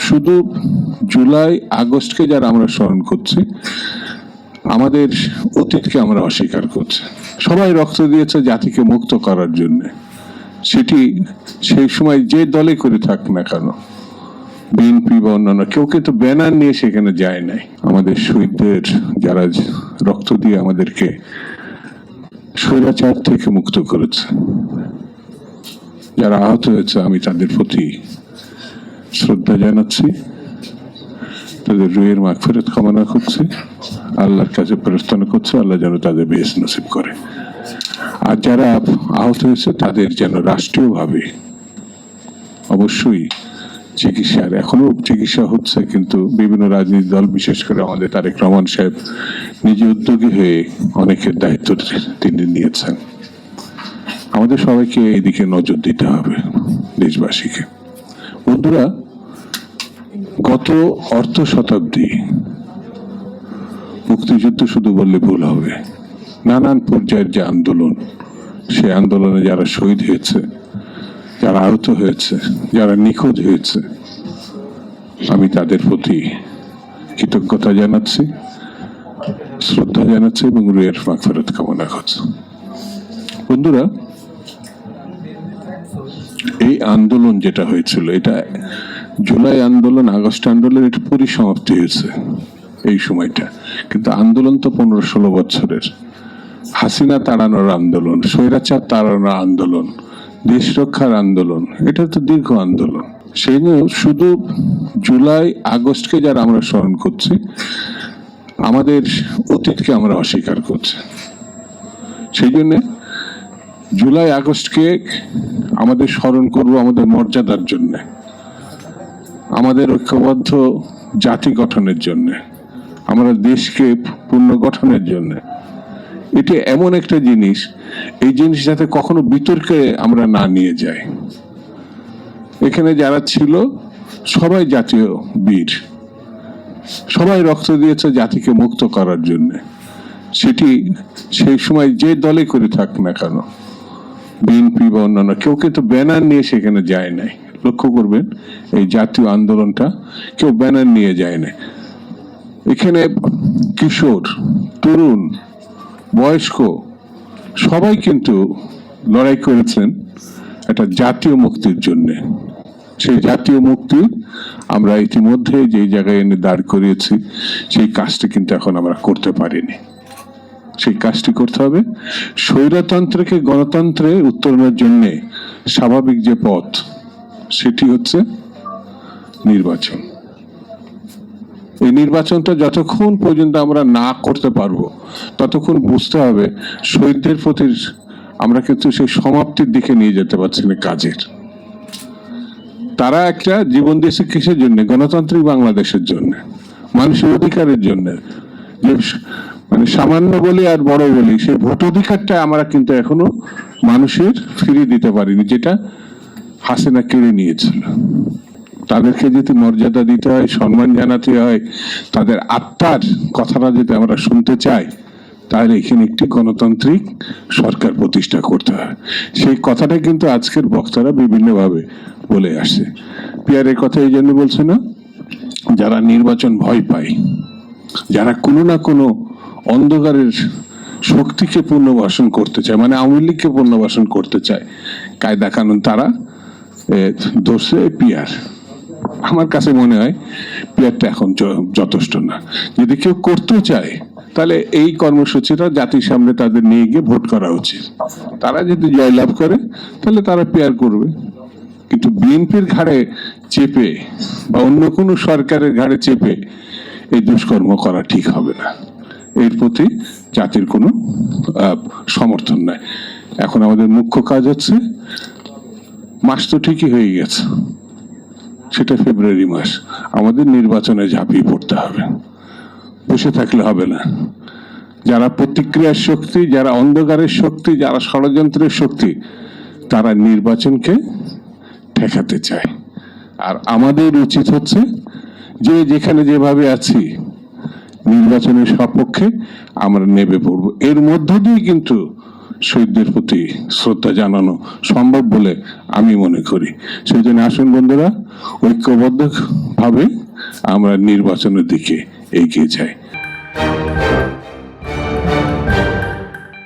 শুধু জুলাই আগস্টকে যারা আমরা স্মরণ করছি, আমাদের অতীতকে আমরা অস্বীকার করছি। সবাই রক্ত দিয়েছে জাতিকে মুক্ত করার জন্য, সেটি সেই সময় যে দলে করে থাক না কেন, বিএনপি বা অন্যান্য, কেউ কিন্তু ব্যানার নিয়ে সেখানে যায় নাই। আমাদের শহীদদের যারা রক্ত দিয়ে আমাদেরকে স্বৈরাচার থেকে মুক্ত করেছে, যারা আহত হয়েছে, আমি তাদের প্রতি শ্রদ্ধা জানাচ্ছি, তাদের রুহের মাগফিরাত কামনা করছি, আল্লাহর কাছে প্রার্থনা করছি আল্লাহ যেন তাদের বেশ নসিব করে। আর যারা আহত হয়েছে তাদের যেন রাষ্ট্রীয়ভাবে অবশ্যই চিকিৎসার, এখনো চিকিৎসা হচ্ছে, কিন্তু বিভিন্ন রাজনৈতিক দল, বিশেষ করে আমাদের তারেক রহমান সাহেব নিজে উদ্যোগী হয়ে অনেকের দায়িত্ব তিনি নিয়েছেন। আমাদের সবাইকে এদিকে নজর দিতে হবে, দেশবাসীকে। বন্ধুরা, গত অর্ধ শতাব্দী মুক্তিযুদ্ধ শুধু বললে ভুল হবে, নানান পর্যায়ের যে আন্দোলন, সে আন্দোলনে যারা শহীদ হয়েছে, যারা আহত হয়েছে, যারা নিখোঁজ হয়েছে, আমি তাদের প্রতি কৃতজ্ঞতা জানাচ্ছি, শ্রদ্ধা জানাচ্ছি এবং রুহের মাগফিরাত কামনা করছি। বন্ধুরা, এই আন্দোলন যেটা হয়েছিল, এটা জুলাই আন্দোলন, আগস্ট আন্দোলন, এটা পরিসমাপ্তি হয়েছে এই সময়টা, কিন্তু আন্দোলন তো 15-16 বছরের। হাসিনা তাড়ানোর আন্দোলন, স্বৈরাচার তাড়ানোর আন্দোলন, দেশ রক্ষার আন্দোলন, এটা তো দীর্ঘ আন্দোলন। সেই জন্য শুধু জুলাই আগস্টকে যারা আমরা স্মরণ করছি, আমাদের অতীতকে আমরা অস্বীকার করছি। সেই জন্য জুলাই আগস্টকে আমাদের স্মরণ করব আমাদের মর্যাদার জন্য, আমাদের ঐক্যবদ্ধ জাতি গঠনের জন্য, আমরা দেশকে পুনর্গঠনের জন্য। এটি এমন একটা জিনিস, এই জিনিস যাতে কখনো বিতর্কে আমরা না নিয়ে যাই। এখানে যারা ছিল সবাই জাতীয় বীর, সবাই রক্ত দিয়েছে জাতিকে মুক্ত করার জন্য, সেটি সেই সময় যে দলে করে থাক না কেন, বিএনপি বা অন্যান্য, কেউ কিন্তু ব্যানার নিয়ে সেখানে যায় নাই। লক্ষ্য করবেন, এই জাতীয় আন্দোলনটা কেউ ব্যানার নিয়ে যায় না। এখানে কিশোর, তরুণ, বয়স্ক সবাই কিন্তু লড়াই করেছেন একটা জাতীয় মুক্তির জন্য। সেই জাতীয় মুক্তি আমরা ইতিমধ্যে যে জায়গায় এনে দাঁড় করিয়েছি, সেই কাজটি কিন্তু এখন আমরা করতে পারিনি। সেই কাজটি করতে হবে। স্বৈরতন্ত্রকে গণতন্ত্রে উত্তরণের জন্য স্বাভাবিক যে পথ, সেটি হচ্ছে নির্বাচন। এই নির্বাচনটা যতক্ষণ পর্যন্ত আমরা না করতে পারবো, ততক্ষণ বুঝতে হবে শহীদদের প্রতি আমরা কিন্তু সেই সমাপ্তির দিকে নিয়ে যেতে পারছি না কাজের। তারা একটা জীবন দিয়েছে কিসের জন্য? গণতান্ত্রিক বাংলাদেশের জন্য, মানুষের অধিকারের জন্য। যে মানে সামান্য বলি আর বড় বলি, সেই ভোট অধিকারটা আমরা কিন্তু এখনো মানুষের ফিরিয়ে দিতে পারিনি, যেটা হাসিনা কেড়ে নিয়েছিল। তাদেরকে যদি মর্যাদা দিতে হয়, সম্মান জানাতে হয়, তাদের আত্মার কথাটা যদি আমরা শুনতে চাই, তাহলে এখানে একটি গণতান্ত্রিক সরকার প্রতিষ্ঠা করতে হয়। সেই কথাটা কিন্তু আজকের বক্তারা বিভিন্নভাবে বলে আসছে। পিয়ারের কথা এই জন্য বলছে না, যারা নির্বাচন ভয় পায়, যারা কোনো না কোনো অন্ধকারের শক্তিকে পুনর্বাসন করতে চায়, মানে আওয়ামী লীগকে পুনর্বাসন করতে চায়, কায়দা কানুন তারা ধরছে পিয়ার। আমার কাছে মনে হয় পিয়ারটা এখন যথেষ্ট না। যদি কেউ করতে চায়, তাহলে এই কর্মসূচিটা জাতির সামনে তাদের নিয়ে গিয়ে ভোট করা উচিত। তারা যদি জয়লাভ করে, তাহলে তারা পিয়ার করবে। কিন্তু বিএনপির ঘাড়ে চেপে বা অন্য কোনো সরকারের ঘাড়ে চেপে এই দুষ্কর্ম করা ঠিক হবে না। এর প্রতি জাতির কোনো সমর্থন নাই। এখন আমাদের মুখ্য কাজ হচ্ছে, মাস তো ঠিকই হয়ে গেছে, সেটা ফেব্রুয়ারি মাস, আমাদের নির্বাচনে ঝাঁপিয়ে পড়তে হবে। বসে থাকলে হবে না। যারা প্রতিক্রিয়ার শক্তি, যারা অন্ধকারের শক্তি, যারা ষড়যন্ত্রের শক্তি, তারা নির্বাচনকে ঠেকাতে চায়। আর আমাদের উচিত হচ্ছে যে যেখানে যেভাবে আছি, নির্বাচনের সপক্ষে আমরা নেমে পড়বো। এর মধ্য দিয়ে কিন্তু শহীদদের প্রতি শ্রদ্ধা জানানো সম্ভব বলে আমি মনে করি। সেই জন্য আসুন বন্ধুরা, ঐক্যবদ্ধ ভাবে আমরা নির্বাচনের দিকে এগিয়ে যাই।